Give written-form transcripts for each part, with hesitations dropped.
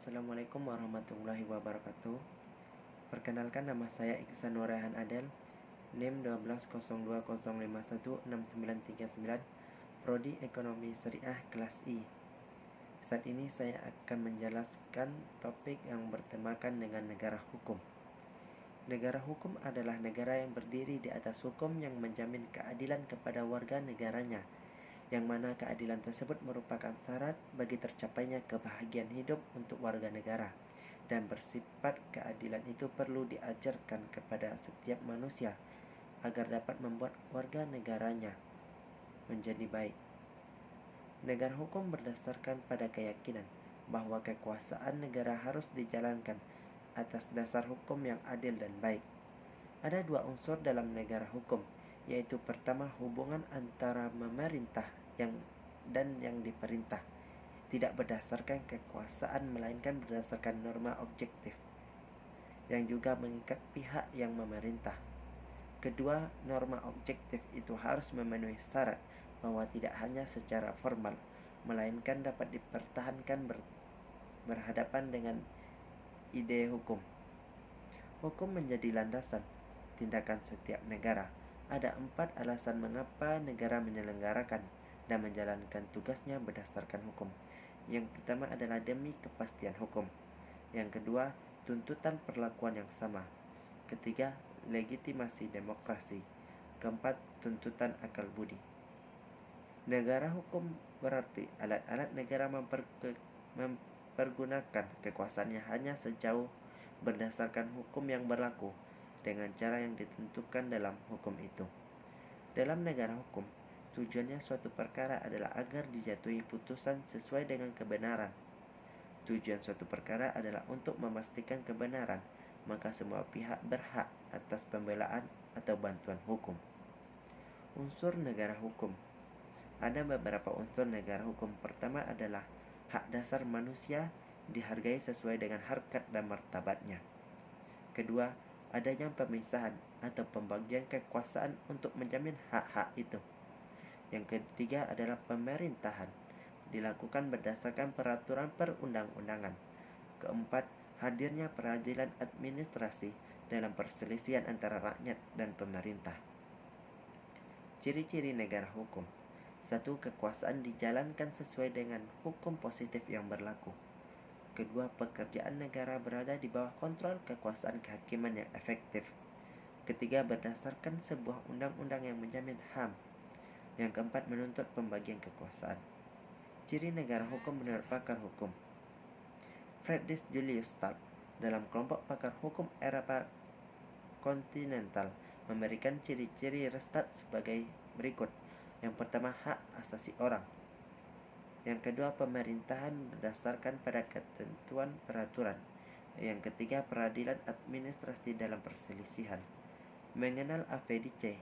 Assalamualaikum warahmatullahi wabarakatuh. Perkenalkan, nama saya Iksan Nuraihan Adel, NIM 1202051699, Prodi Ekonomi Syariah kelas I. Saat ini saya akan menjelaskan topik yang bertemakan dengan negara hukum. Negara hukum adalah negara yang berdiri di atas hukum yang menjamin keadilan kepada warga negaranya, yang mana keadilan tersebut merupakan syarat bagi tercapainya kebahagiaan hidup untuk warga negara, dan bersifat keadilan itu perlu diajarkan kepada setiap manusia agar dapat membuat warga negaranya menjadi baik. Negara hukum berdasarkan pada keyakinan bahwa kekuasaan negara harus dijalankan atas dasar hukum yang adil dan baik. Ada dua unsur dalam negara hukum, yaitu pertama, hubungan antara pemerintah dan yang diperintah tidak berdasarkan kekuasaan melainkan berdasarkan norma objektif yang juga mengikat pihak yang memerintah. Kedua, norma objektif itu harus memenuhi syarat bahwa tidak hanya secara formal melainkan dapat dipertahankan berhadapan dengan ide hukum. Hukum menjadi landasan tindakan setiap negara. Ada 4 alasan mengapa negara menyelenggarakan dan menjalankan tugasnya berdasarkan hukum. Yang pertama adalah demi kepastian hukum. Yang kedua, tuntutan perlakuan yang sama. Ketiga, legitimasi demokrasi. Keempat, tuntutan akal budi. Negara hukum berarti alat-alat negara mempergunakan kekuasaannya hanya sejauh berdasarkan hukum yang berlaku dengan cara yang ditentukan dalam hukum itu. Dalam negara hukum, tujuannya suatu perkara adalah agar dijatuhi putusan sesuai dengan kebenaran. Tujuan suatu perkara adalah untuk memastikan kebenaran, maka semua pihak berhak atas pembelaan atau bantuan hukum. Unsur negara hukum. Ada beberapa unsur negara hukum. Pertama adalah hak dasar manusia dihargai sesuai dengan harkat dan martabatnya. Kedua, adanya pemisahan atau pembagian kekuasaan untuk menjamin hak-hak itu. Yang ketiga adalah pemerintahan, dilakukan berdasarkan peraturan perundang-undangan. Keempat, hadirnya peradilan administrasi dalam perselisihan antara rakyat dan pemerintah. Ciri-ciri negara hukum. 1. Kekuasaan dijalankan sesuai dengan hukum positif yang berlaku. Kedua, pekerjaan negara berada di bawah kontrol kekuasaan kehakiman yang efektif. Ketiga, berdasarkan sebuah undang-undang yang menjamin HAM. Yang keempat, menuntut pembagian kekuasaan. Ciri negara hukum menurut pakar hukum. Friedrich Julius Stark dalam kelompok pakar hukum Eropa kontinental memberikan ciri-ciri Restat sebagai berikut. Yang pertama, hak asasi orang. Yang kedua, pemerintahan berdasarkan pada ketentuan peraturan. Yang ketiga, peradilan administrasi dalam perselisihan. Mengenal AVDC,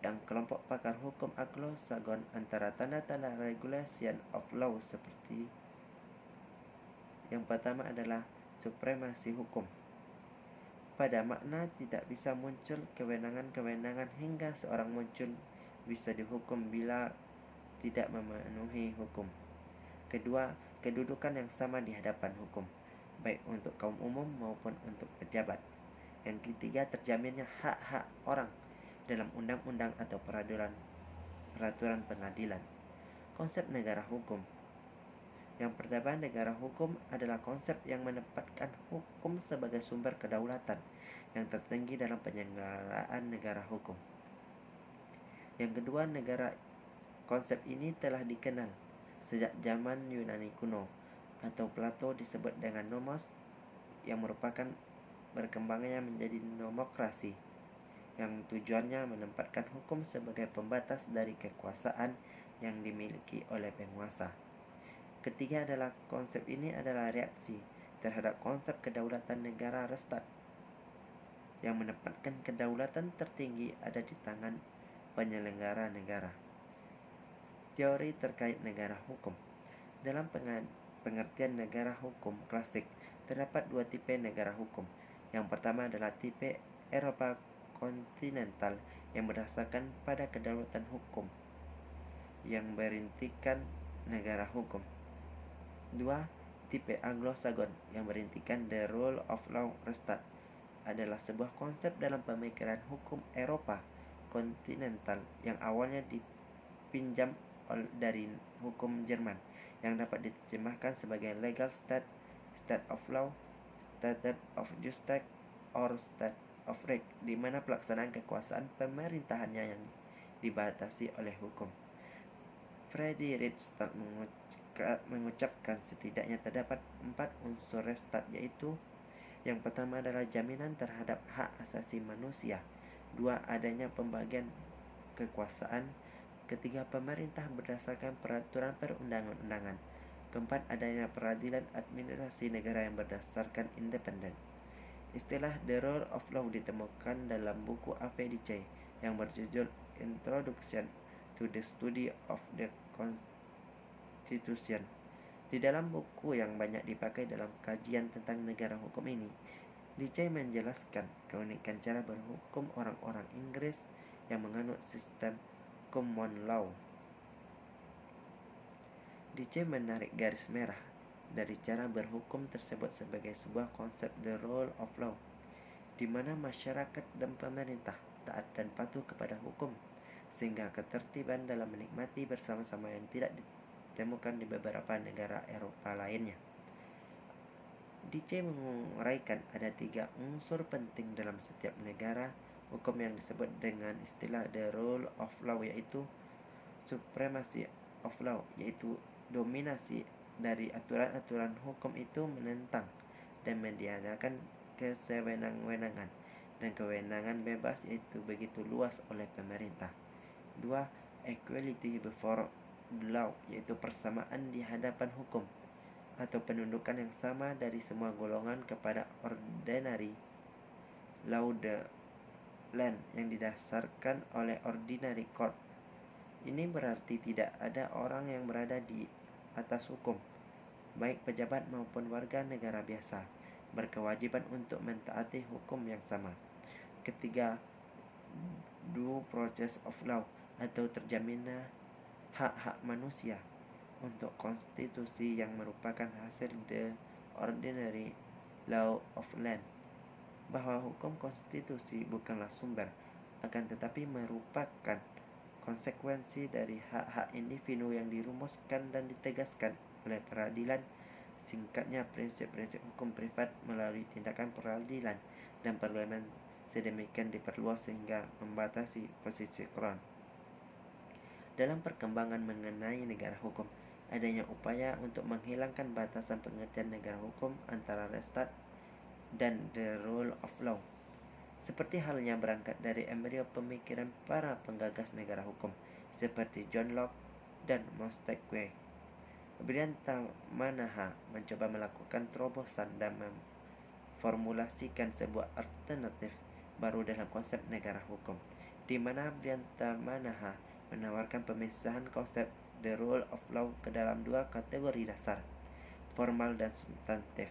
yang kelompok pakar hukum Anglo-Saxon antara tanda-tanda regulation of law seperti yang pertama adalah supremasi hukum. Pada makna tidak bisa muncul kewenangan-kewenangan hingga seorang muncul bisa dihukum bila tidak memenuhi hukum. Kedua, kedudukan yang sama di hadapan hukum, baik untuk kaum umum maupun untuk pejabat. Yang ketiga, terjaminnya hak-hak orang dalam undang-undang atau peraturan pengadilan. Konsep negara hukum. Yang pertama, negara hukum adalah konsep yang menempatkan hukum sebagai sumber kedaulatan yang tertinggi dalam penyelenggaraan negara hukum. Yang kedua, konsep ini telah dikenal sejak zaman Yunani kuno, atau Plato disebut dengan nomos, yang merupakan berkembangnya menjadi nomokrasi, yang tujuannya menempatkan hukum sebagai pembatas dari kekuasaan yang dimiliki oleh penguasa. Ketiga adalah konsep ini adalah reaksi terhadap konsep kedaulatan negara Restat, yang menempatkan kedaulatan tertinggi ada di tangan penyelenggara negara. Teori terkait negara hukum. Dalam pengertian negara hukum klasik, terdapat 2 tipe negara hukum. Yang pertama adalah tipe Eropa kontinental yang berdasarkan pada kedaulatan hukum yang berintikan negara hukum. 2. tipe Anglo-Sagon yang berintikan the rule of law restat adalah sebuah konsep dalam pemikiran hukum Eropa kontinental yang awalnya dipinjam dari hukum Jerman yang dapat diterjemahkan sebagai legal state, state of law, state of justice, or state of right, di mana pelaksanaan kekuasaan pemerintahannya yang dibatasi oleh hukum. Friedrich mengucapkan setidaknya terdapat 4 unsur restat, yaitu yang pertama adalah jaminan terhadap hak asasi manusia, 2 adanya pembagian kekuasaan, ketiga pemerintah berdasarkan peraturan perundang-undangan, keempat adanya peradilan administrasi negara yang berdasarkan independen. Istilah the rule of law ditemukan dalam buku A.V.D.C. yang berjudul Introduction to the Study of the Constitution. Di dalam buku yang banyak dipakai dalam kajian tentang negara hukum ini, D.C. menjelaskan keunikan cara berhukum orang-orang Inggris yang menganut sistem common law. D.C. menarik garis merah dari cara berhukum tersebut sebagai sebuah konsep the rule of law, di mana masyarakat dan pemerintah taat dan patuh kepada hukum, sehingga ketertiban dalam menikmati bersama-sama yang tidak ditemukan di beberapa negara Eropa lainnya. D.C. menguraikan ada 3 unsur penting dalam setiap negara hukum yang disebut dengan istilah the rule of law, yaitu supremacy of law, yaitu dominasi dari aturan-aturan hukum itu menentang dan mendianakan kesewenang-wenangan, dan kewenangan bebas yaitu begitu luas oleh pemerintah. 2. Equality before the law, yaitu persamaan di hadapan hukum atau penundukan yang sama dari semua golongan kepada ordinary law the land yang didasarkan oleh ordinary court. Ini berarti tidak ada orang yang berada di atas hukum, baik pejabat maupun warga negara biasa, berkewajiban untuk mentaati hukum yang sama. Ketiga, due process of law, atau terjaminnya hak-hak manusia untuk konstitusi yang merupakan hasil the ordinary law of land, bahwa hukum konstitusi bukanlah sumber, akan tetapi merupakan konsekuensi dari hak-hak individu yang dirumuskan dan ditegaskan oleh peradilan. Singkatnya, prinsip-prinsip hukum privat melalui tindakan peradilan dan parlemen sedemikian diperluas sehingga membatasi posisi Crown. Dalam perkembangan mengenai negara hukum, adanya upaya untuk menghilangkan batasan pengertian negara hukum antara restat dan the rule of law, seperti halnya berangkat dari embrio pemikiran para penggagas negara hukum seperti John Locke dan Montesquieu. Briantamanaha mencoba melakukan terobosan dan memformulasikan sebuah alternatif baru dalam konsep negara hukum, di mana Briantamanaha menawarkan pemisahan konsep the rule of law ke dalam 2 kategori dasar, formal dan substantif,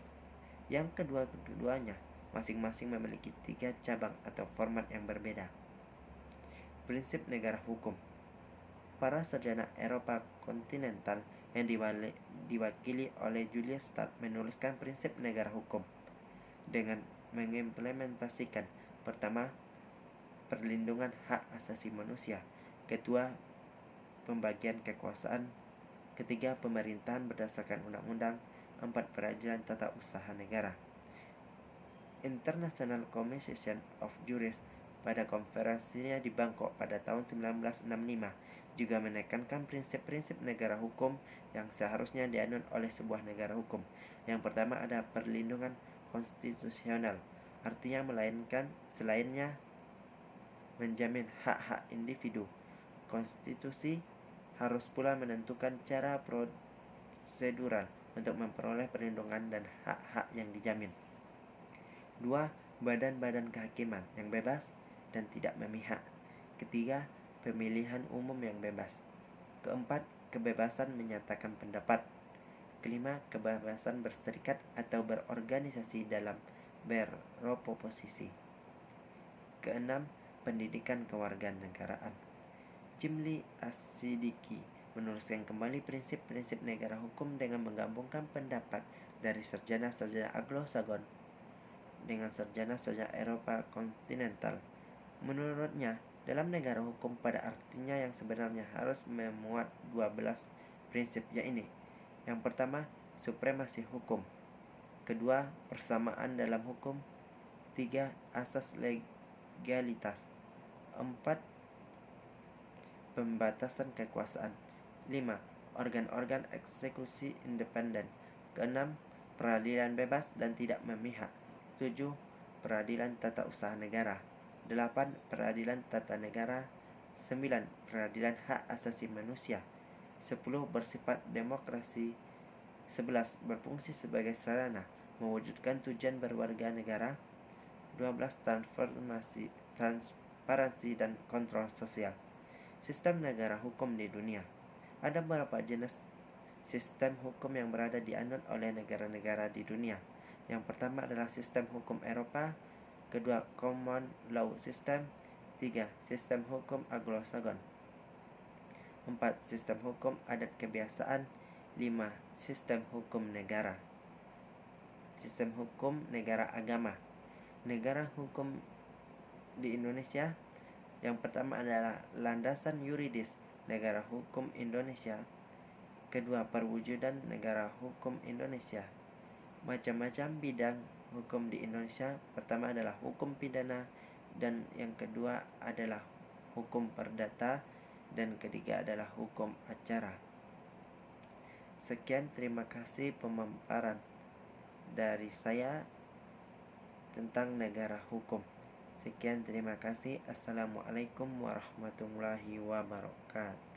yang kedua-duanya masing-masing memiliki 3 cabang atau format yang berbeda. Prinsip negara hukum. Para sarjana Eropa kontinental yang diwakili oleh Julius Stadt menuliskan prinsip negara hukum dengan mengimplementasikan: pertama, perlindungan hak asasi manusia; kedua, pembagian kekuasaan; ketiga, pemerintahan berdasarkan undang-undang; 4, peradilan tata usaha negara. International Commission of Jurists pada konferensinya di Bangkok pada tahun 1965 juga menekankan prinsip-prinsip negara hukum yang seharusnya dianut oleh sebuah negara hukum. Yang pertama ada perlindungan konstitusional, artinya melainkan selainnya menjamin hak-hak individu. Konstitusi harus pula menentukan cara prosedural untuk memperoleh perlindungan dan hak-hak yang dijamin. 2. Badan-badan kehakiman yang bebas dan tidak memihak. Ketiga, pemilihan umum yang bebas. Keempat, kebebasan menyatakan pendapat. Kelima, kebebasan berserikat atau berorganisasi dalam beroposisi. Keenam, pendidikan kewarganegaraan. Jimli As-Siddiqui meneruskan kembali prinsip-prinsip negara hukum dengan menggabungkan pendapat dari sarjana-sarjana Anglo-Sagon dengan sarjana-sarjana Eropa kontinental. Menurutnya, dalam negara hukum pada artinya yang sebenarnya harus memuat 12 prinsip, yaitu: yang pertama, supremasi hukum. Kedua, persamaan dalam hukum. Tiga, asas legalitas. Empat, pembatasan kekuasaan. 5. Organ-organ eksekusi independen. Keenam, peradilan bebas dan tidak memihak. 7. Peradilan tata usaha negara. 8. Peradilan tata negara. 9. Peradilan hak asasi manusia. 10. Bersifat demokrasi. 11. Berfungsi sebagai sarana mewujudkan tujuan berwarga negara. 12. Transparansi dan kontrol sosial. Sistem negara hukum di dunia. Ada beberapa jenis sistem hukum yang berada dianut oleh negara-negara di dunia. Yang pertama adalah sistem hukum Eropa. Kedua, common law system. 3. Sistem hukum Anglo-Sagon. 4. Sistem hukum adat kebiasaan. 5. Sistem hukum negara. Sistem hukum negara agama. Negara hukum di Indonesia. Yang pertama adalah landasan yuridis negara hukum Indonesia. Kedua, perwujudan negara hukum Indonesia. Macam-macam bidang hukum di Indonesia. Pertama adalah hukum pidana, dan yang kedua adalah hukum perdata, dan ketiga adalah hukum acara. Sekian, terima kasih pemaparan dari saya tentang negara hukum. Sekian, terima kasih. Assalamualaikum warahmatullahi wabarakatuh.